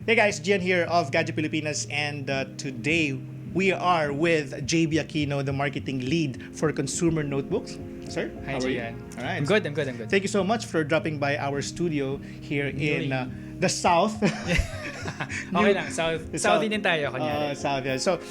Hey guys, Gian here of Gadget Pilipinas, and today we are with JB Aquino, the marketing lead for consumer notebooks. Sir, Hi, how are you? Gian. All right. I'm good. Thank you so much for dropping by our studio here in the South. Okay lang. South din tayo, kunyari. South, yeah. So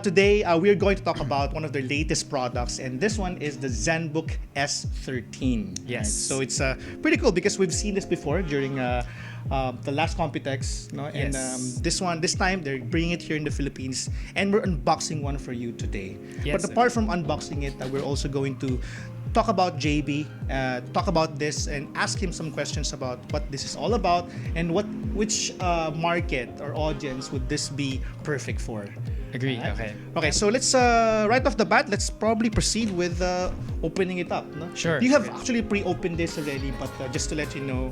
today we're going to talk about one of their latest products, and this one is the Zenbook S13. Yes. Right? So it's pretty cool because we've seen this before during the last Computex, no? And Yes. this time they're bringing it here in the Philippines, and we're unboxing one for you today. Yes, But apart from unboxing it, we're also going to talk about JB, talk about this, and ask him some questions about what this is all about and which market or audience would this be perfect for. Agree. Alright? Okay. Okay, so let's right off the bat, let's probably proceed with opening it up. No? Sure. You have Okay. actually pre-opened this already, but just to let you know,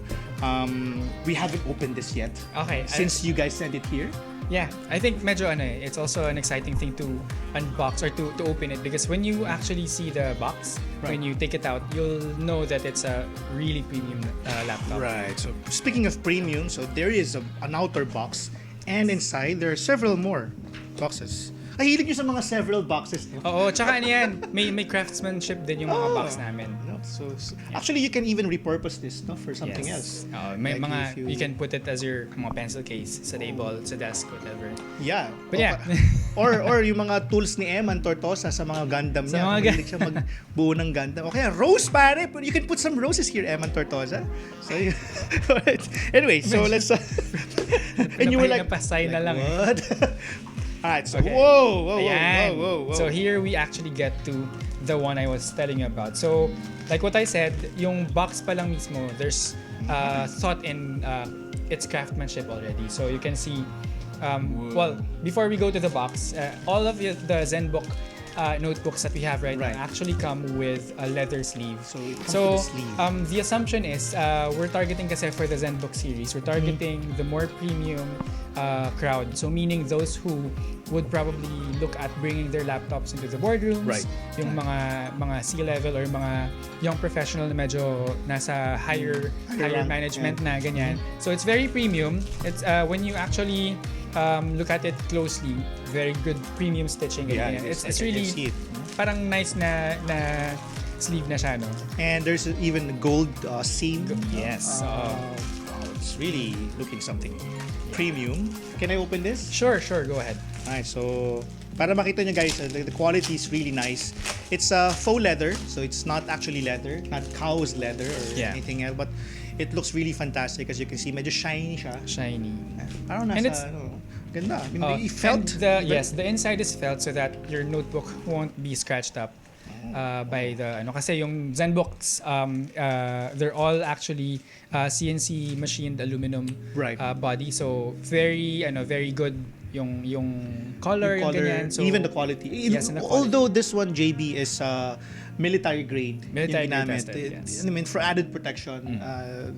we haven't opened this yet. Okay. Since you guys sent it here. Yeah, I think medyo it's also an exciting thing to unbox or to open it, because when you actually see the box, Right. when you take it out, you'll know that it's a really premium laptop. Right. So speaking of premium, so there is an outer box, and inside there are several more boxes. Ay, hilig nyo sa mga several boxes. No? Oo, tsaka ano yan, may craftsmanship din yung mga Oh. box namin. No, so actually you can even repurpose this, no, for something else. May Like mga if you can put it as your mga pencil case sa table, sa desk, whatever. Yeah. But yeah. or yung mga tools ni Eman Tortosa sa mga Gundam Sa niya. mga Mahilig siya magbuo ng Gundam. O kaya rose, pare! You can put some roses here, Eman Tortosa. So, anyway, so let's... and you were like, Napasay na lang. what? Alright, so Okay. Ayan. whoa. So here we actually get to the one I was telling you about. So like what I said, yung box pa lang mismo, there's thought in its craftsmanship already. So you can see, well, before we go to the box, all of the Zenbook notebooks that we have right now actually come with a leather sleeve. So it comes with a sleeve. The assumption is we're targeting kasi for the Zenbook series, we're targeting the more premium crowd. So meaning those who would probably look at bringing their laptops into the boardrooms, Right. yung mga C-level or mga young professional na medyo nasa higher rank, management na ganyan. So it's very premium. It's when you actually look at it closely, very good premium stitching. Yeah, Ganyan. it is. It's I can really see it. parang nice na sleeve na siya, no? And there's even gold seam. Yes. It's really looking something premium. Can I open this? Sure, go ahead. Alright, so para makita nyo guys, the quality is really nice. It's faux leather, so it's not actually leather, not cow's leather or anything else, but it looks really fantastic. As you can see, medyo shiny siya. Shiny. Parang And nasa, ganda. I mean, the felt. And the inside is felt so that your notebook won't be scratched up by the kasi yung Zenbooks they're all actually CNC machined aluminum body, so very good yung color, yung ganyan. So even the quality. Yes, and the quality. Although this one JB is military grade, Military yung grade ginamit. tested, yes. I mean, for added protection,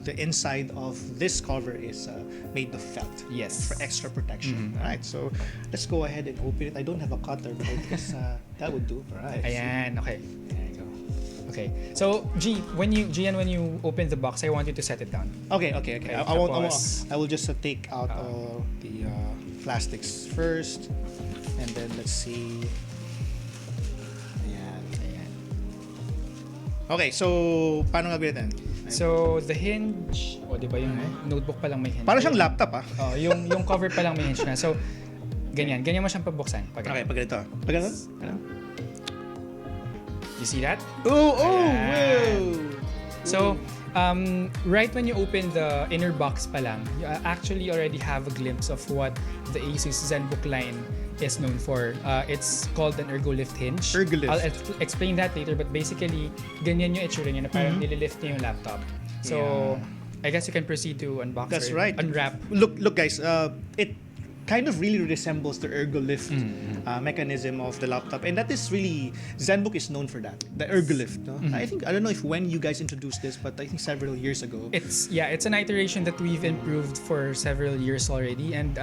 the inside of this cover is made of felt. Yes. For extra protection. Alright, so let's go ahead and open it. I don't have a cutter, but I guess that would do. Alright. Ayan, okay. There you go. Okay. So, when you open the box, I want you to set it down. Okay. Okay, I will just take out the plastics first, and then let's see. Ayan. Okay, so paano gagawin natin? So, the hinge, di ba yung notebook pa lang may hinge? Para siyang laptop yung cover pa lang may hinge na. So, ganyan mo siyang pabuksan. Okay, pag ganito. Pag ganito? You see that? Oh, Ayan. wow! So, right when you open the inner box pa lang, you actually already have a glimpse of what the ASUS Zenbook line is known for. It's called an Ergolift hinge. Ergolift. I'll explain that later, but basically, ganyan yung itsura niya na parang nililift niya yung laptop. So, I guess you can proceed to unbox That's or right. unwrap. Look guys, kind of really resembles the Ergolift mechanism of the laptop, and that is really Zenbook is known for that, the Ergolift. No? I don't know if when you guys introduced this, but I think several years ago. It's an iteration that we've improved for several years already, and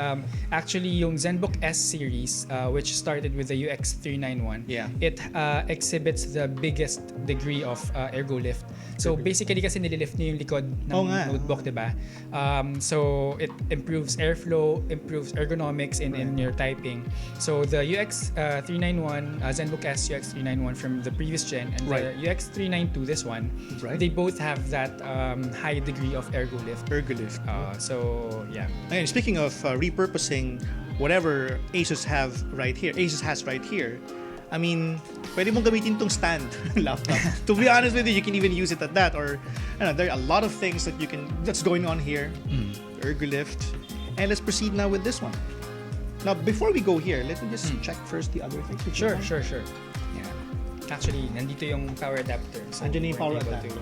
actually yung Zenbook S series, which started with the UX391, it exhibits the biggest degree of Ergolift. So basically kasi nililift niyo yung likod ng notebook, diba? So it improves airflow, improves ergonomics in your typing. So the UX391, Zenbook S UX391 from the previous gen, and the UX392, this one, they both have that high degree of Ergolift. So yeah. And speaking of repurposing whatever ASUS has right here, I mean, pwede mong gamitin tong stand laptop. To be honest with you, you can even use it at that, or there are a lot of things that's going on here. Ergolift. And let's proceed now with this one. Now, before we go here, let me just check first the other things. Sure. Yeah. Actually, nandito yung power adapter. So andyan yung power adapter.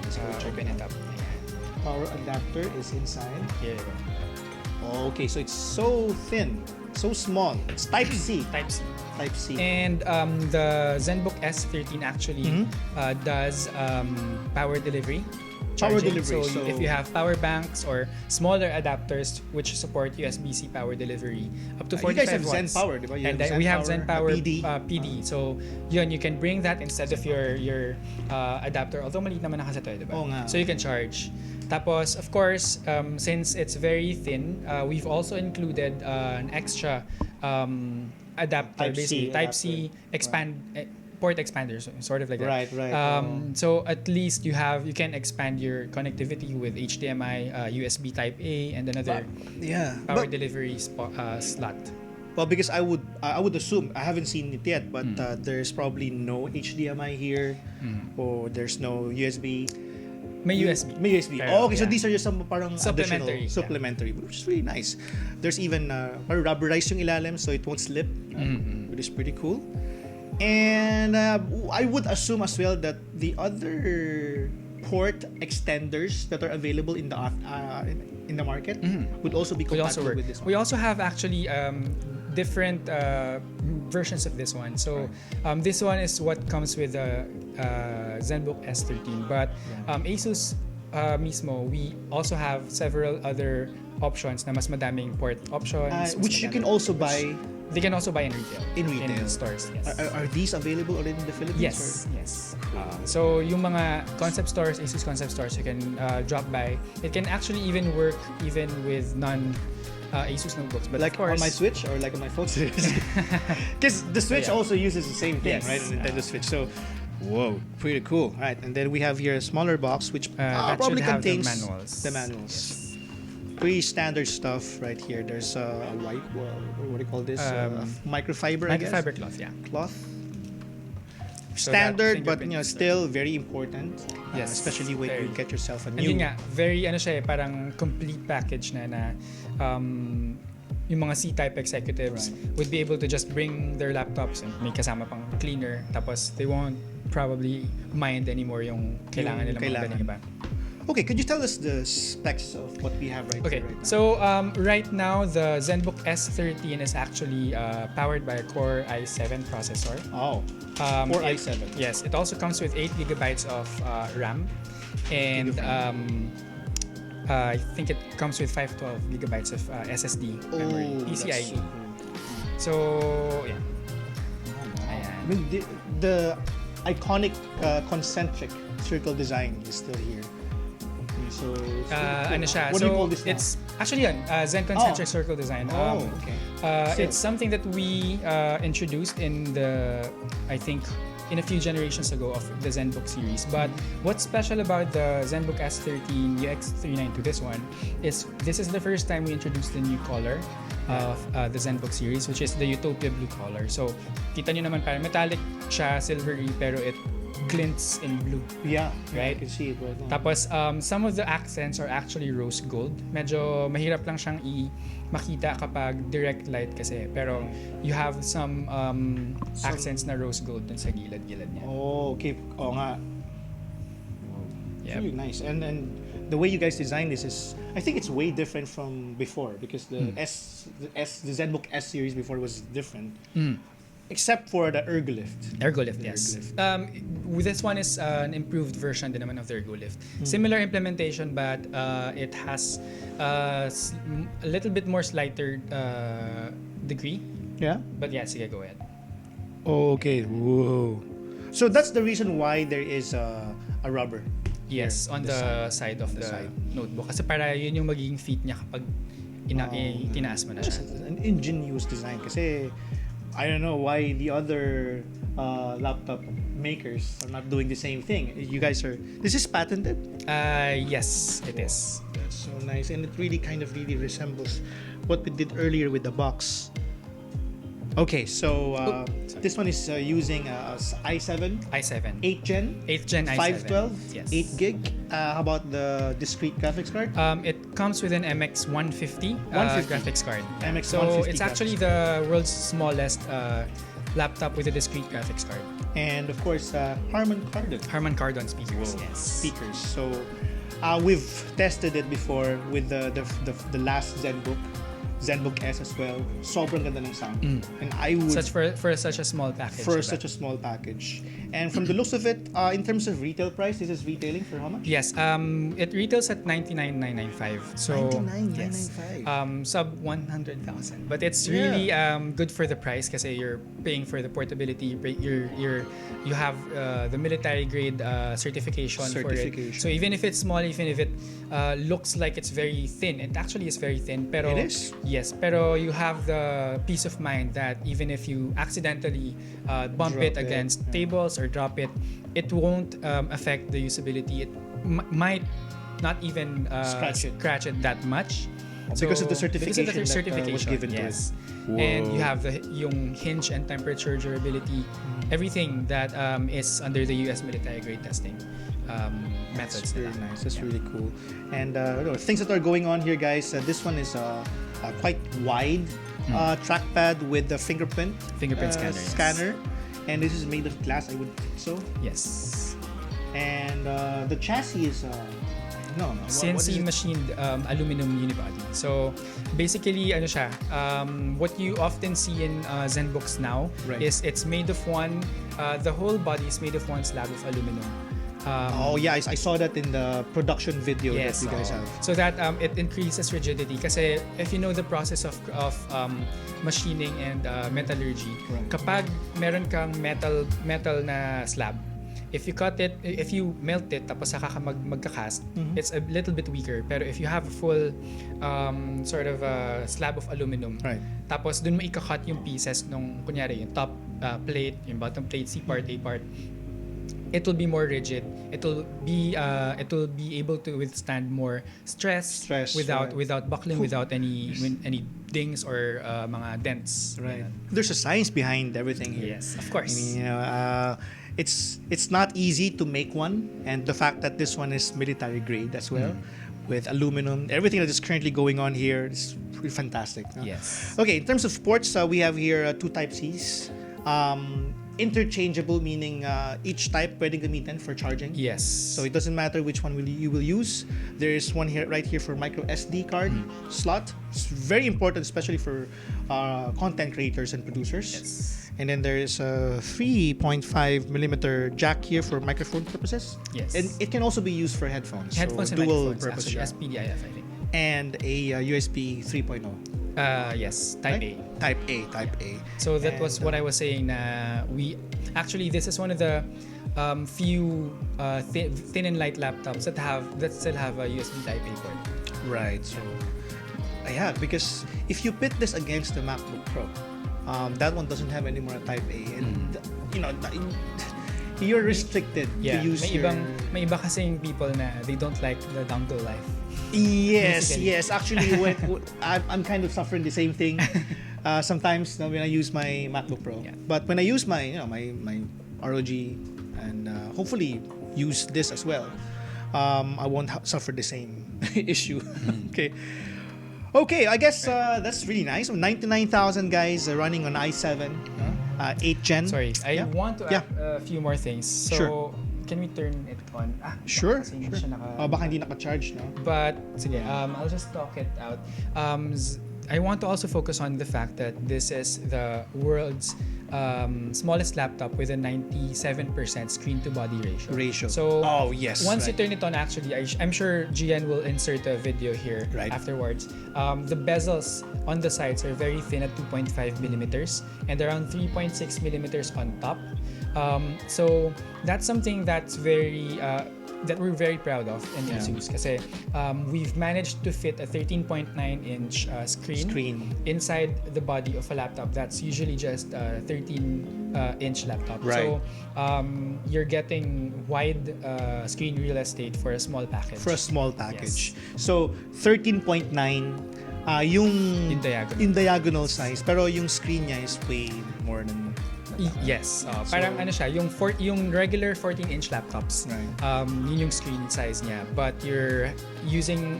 Let's go open it up. Yeah. Power adapter is inside. Here you go. Okay, so it's so thin, so small. It's Type-C. Type-C. And the Zenbook S13 actually does power delivery. Charging. So if you have power banks or smaller adapters which support USB-C power delivery up to 45 watts. You guys have Zen Power, diba? And we have Zen Power PD. So yun, you can bring that instead of your adapter. Although maliit naman ang kasetoy, diba? So you can charge. Tapos, of course, since it's very thin, we've also included an extra adapter, basically Type-C port expanders, sort of like that. Right. So at least you can expand your connectivity with HDMI, USB Type A, and another power delivery slot. Well, because I would assume, I haven't seen it yet, but there's probably no HDMI here, or there's no USB. May USB. Okay, so these are just some parang supplementary, which is really nice. There's even rubberized yung ilalim, so it won't slip, which is pretty cool. And I would assume as well that the other port extenders that are available in the market would also be compatible with this one. We also have actually different versions of this one. So this one is what comes with the Zenbook S13, but ASUS mismo, we also have several other options na mas madaming port options, which you can also buy. They can also buy in retail. In stores, yes. Are these available already in the Philippines? Yes. So yung mga concept stores, ASUS concept stores, you can drop by. It can actually even work even with ASUS notebooks. But like of course, on my Switch or like on my phone? Because the Switch also uses the same thing, right? The Nintendo Switch. So, whoa, pretty cool. All right, and then we have here a smaller box which probably contains the manuals. Yes. Pretty standard stuff right here. There's a white, what do you call this? Microfiber, I guess? Microfiber cloth, yeah. Cloth. So Standard, but still very important. Especially when you get yourself a new. Hindi nga, very parang complete package na yung mga C-type executives would be able to just bring their laptops and may kasama pang cleaner, tapos they won't probably mind anymore yung kailangan nilang mga iba. Okay, could you tell us the specs of what we have here right now? So right now the Zenbook S13 is actually powered by a Core i7 processor. Core i7. Yes, it also comes with 8 gigabytes of RAM, and I think it comes with 512 gigabytes of SSD memory, PCIe. So yeah. I mean, the iconic concentric circle design is still here. So ano siya? What do you call this now? It's actually Zen concentric circle design. It's something that we introduced in I think in a few generations ago of the Zenbook series. But what's special about the Zenbook S13 UX392, this one, is this is the first time we introduced the new color of the Zenbook series, which is the Utopia blue color. So kita nyo naman parang metallic siya, silvery, pero it glints in blue. Yeah, right? I can see it right now. Tapos some of the accents are actually rose gold. Medyo mahirap lang siyang makita kapag direct light kasi, pero you have some accents na rose gold dun sa gilid-gilid niya. Okay. Oo nga. It's really nice. And the way you guys designed this is, I think it's way different from before, because the the Zenbook S series before was different. Except for the Ergolift. Ergolift, yes. This one is an improved version din naman of the Ergolift. Similar implementation, but it has a little bit more slighter degree. Yeah? But yeah, sige, go ahead. Oh, okay. Whoa. So that's the reason why there is a rubber. Yes, here, on the side of the side. notebook. Kasi para yun yung magiging feet niya kapag tinaas mo na siya. It's an ingenious design kasi I don't know why the other laptop makers are not doing the same thing. You guys are... This is patented? Yes, it is. That's so nice. And it really resembles what we did earlier with the box. Okay, so this one is using i7, i7. 8th gen, 8th gen i7. 512, Yes. 8 gig. How about the discrete graphics card? It comes with an MX 150, 150. graphics card. MX So 150 it's actually the world's smallest laptop with a discrete graphics card. And of course, Harman Kardon. Harman Kardon speakers. Whoa. Yes. Speakers. So we've tested it before with the last Zenbook S as well. Sobrang ganda ng sound. And I would... For such a small package. For diba? such a small package. And from the looks of it, in terms of retail price, this is retailing for how much? Yes, it retails at 99,995. So 99,995. yes, sub 100,000. But it's really good for the price kasi you're paying for the portability. You have the military grade certification for it. So even if it's small, even if it looks like it's very thin, it actually is very thin. Pero It is? Yes, pero you have the peace of mind that even if you accidentally bump Drop it it, against tables or drop it, it won't affect the usability. It might not even scratch it that much. Because of the certification because of the that, certification was given to yes. it. And you have yung hinge and temperature durability, everything that is under the US military grade testing methods. That's really nice. That's really cool. And things that are going on here, guys. This one is quite wide trackpad with the fingerprint scanner. And this is made of glass, I would think so. Yes. And the chassis is CNC machined aluminum unibody. So basically, ano siya, what you often see in Zenbooks now is it's made of the whole body is made of one slab of aluminum. I saw that in the production video that you guys have. So that it increases rigidity. Kasi if you know the process of machining and metallurgy, kapag meron kang metal na slab, if you cut it, if you melt it, tapos saka ka magkakast, it's a little bit weaker. Pero if you have a full sort of a slab of aluminum, tapos dun mo ikakat yung pieces nung, kunyari, yung top plate, yung bottom plate, C part, A part, it will be more rigid. It will be able to withstand more stress without buckling, without any dings or mga dents. Right. There's a science behind everything here. Yes, of course. I mean, it's not easy to make one, and the fact that this one is military grade as well, with aluminum, everything that is currently going on here is pretty fantastic. Yes. Okay, in terms of ports, we have here two Type-Cs. Interchangeable, meaning each type pwedeng gamitin for charging. Yes. So it doesn't matter which one you will use. There is one here, right here, for micro SD card slot. It's very important, especially for content creators and producers. Yes. And then there is a 3.5mm jack here for microphone purposes. Yes. And it can also be used for headphones. Headphones so and dual microphones, purpose. actually, SPDIF, I think. And a USB 3.0. Yes, Type Right? A. Type A. So that was what I was saying. This is one of the few thin and light laptops that still have a USB Type A port. Right. So, yeah, because if you pit this against the MacBook Pro, that one doesn't have any more Type A, and you're restricted to use may iba kasing people na they don't like the dongle life. Yes. Actually, I'm kind of suffering the same thing. Sometimes when I use my MacBook Pro, but when I use my my ROG and hopefully use this as well, I won't suffer the same issue. Okay, I guess that's really nice. 99,000 guys running on i7, 8th gen. Sorry, I want to add a few more things. So, can we turn it on? Sure. Kasi hindi Sure. siya Baka hindi naka-charge, no? But sige, I'll just talk it out. I want to also focus on the fact that this is the world's smallest laptop with a 97% screen-to-body ratio. So oh yes. once you right. turn it on, actually, I'm sure GN will insert a video here Right. afterwards. The bezels on the sides are very thin at 2.5 millimeters and around 3.6 millimeters on top. So that's something that's that we're very proud of in ASUS kasi we've managed to fit a 13.9-inch screen inside the body of a laptop that's usually just a 13-inch laptop. Right. So you're getting wide screen real estate for a small package. For a small package. So 13.9 yung In diagonal. diagonal size, pero yung screen niya is way more than Yes. Parang ano siya, yung regular 14-inch laptops, Right. yun yung screen size niya. But you're using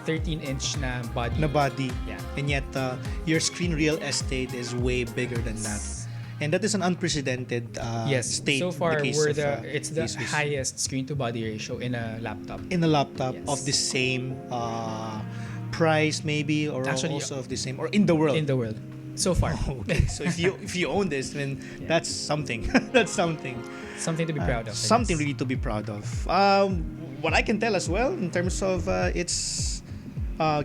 13-inch na body. na body. Yeah. And yet your screen real estate is way bigger than that. And that is an unprecedented Yes. state So far, in the case of, it's the ASUS. highest screen-to-body ratio in a laptop. In a laptop Yes. of the same price maybe, or Actually, also of the same, or in the world. In the world. So far. Okay, so if you own this, then that's something. That's something. Something to be proud of. I Something guess. really to be proud of. What I can tell as well in terms of its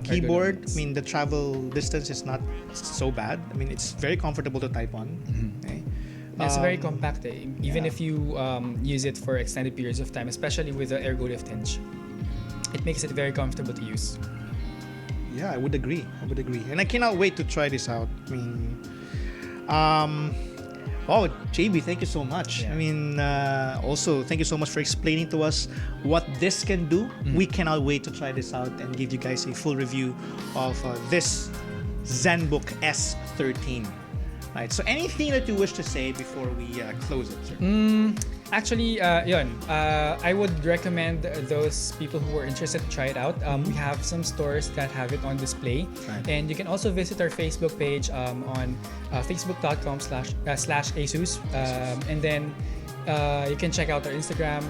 keyboard, I Ergonomics. mean the travel distance is not so bad. I mean it's very comfortable to type on. Okay. It's very compact. Even yeah. if you use it for extended periods of time, especially with the Ergolift hinge, it makes it very comfortable to use. Yeah, I would agree. And I cannot wait to try this out. I mean, oh, JB, thank you so much. Yeah. I mean, also, thank you so much for explaining to us what this can do. We cannot wait to try this out and give you guys a full review of this Zenbook S13. Right. So, anything that you wish to say before we close it, sir? Actually, I would recommend those people who are interested to try it out. We have some stores that have it on display. Right. And you can also visit our Facebook page on facebook.com/ASUS. And then you can check out our Instagram.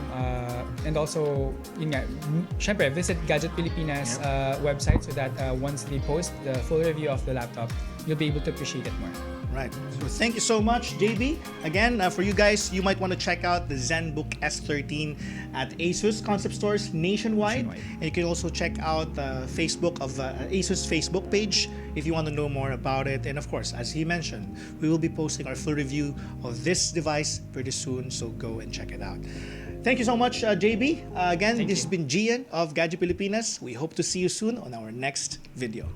And also, yun nga, syempre, visit Gadget Pilipinas website so that once they post the full review of the laptop, you'll be able to appreciate it more. Right. So thank you so much, JB. Again, for you guys, you might want to check out the Zenbook S13 at ASUS concept stores nationwide. And you can also check out the Facebook of ASUS Facebook page if you want to know more about it. And of course, as he mentioned, we will be posting our full review of this device pretty soon. So go and check it out. Thank you so much, JB. Again, this has been Gian of Gadget Pilipinas. We hope to see you soon on our next video.